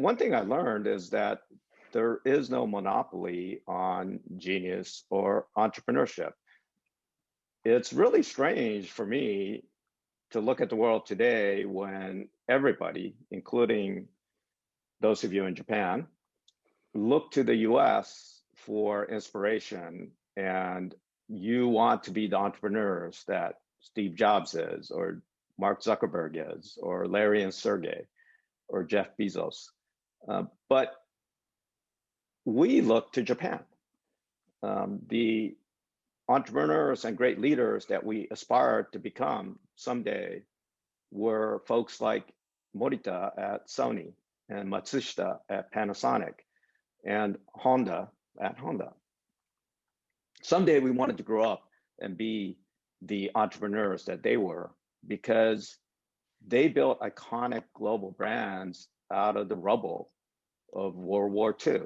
one thing I learned is that there is no monopoly on genius or entrepreneurship. It's really strange for me to look at the world today when everybody, including those of you in Japan, look to the US for inspiration, and you want to be the entrepreneurs that Steve Jobs is, or Mark Zuckerberg is, or Larry and Sergey, or Jeff Bezos. But we look to Japan. The entrepreneurs and great leaders that we aspire to become someday were folks like Morita at Sony and Matsushita at Panasonic and Honda at Honda. Someday we wanted to grow up and be the entrepreneurs that they were, because they built iconic global brands out of the rubble of World War II.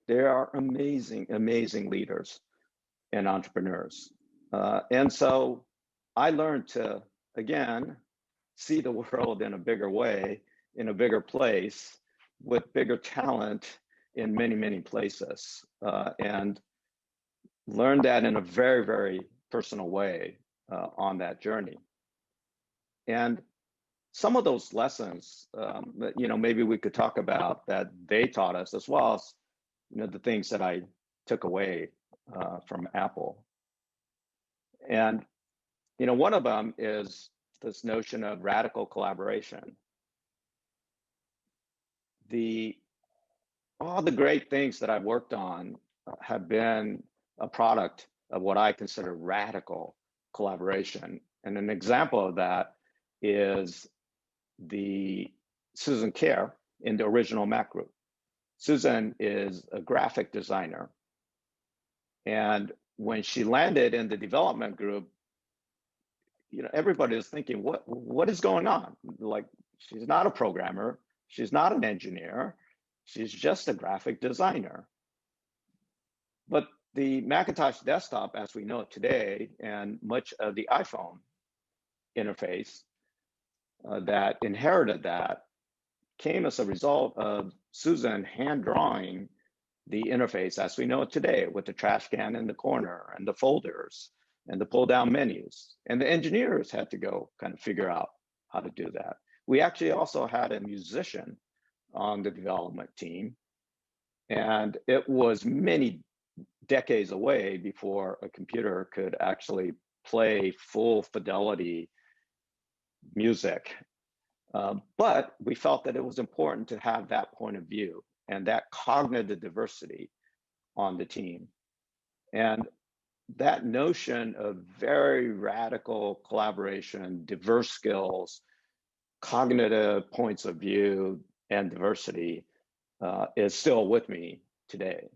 They are amazing, amazing leaders and entrepreneurs. And so I learned to, again, see the world in a bigger way, in a bigger place, with bigger talent in many, many places, and learned that in a very, very personal way on that journey. And some of those lessons that, maybe we could talk about that they taught us, as well as, the things that I took away from Apple. And, one of them is this notion of radical collaboration. All the great things that I've worked on have been a product of what I consider radical collaboration. And an example of that is the Susan Kerr in the original Mac group. Susan is a graphic designer. And when she landed in the development group, everybody is thinking, what is going on? Like, she's not a programmer. She's not an engineer. She's just a graphic designer. But the Macintosh desktop, as we know it today, and much of the iPhone interface that inherited that, came as a result of Susan hand drawing the interface as we know it today, with the trash can in the corner and the folders and the pull down menus. And the engineers had to go kind of figure out how to do that. We actually also had a musician on the development team, and it was many decades away before a computer could actually play full fidelity music. But we felt that it was important to have that point of view and that cognitive diversity on the team. And that notion of very radical collaboration, diverse skills, cognitive points of view, and diversity is still with me today.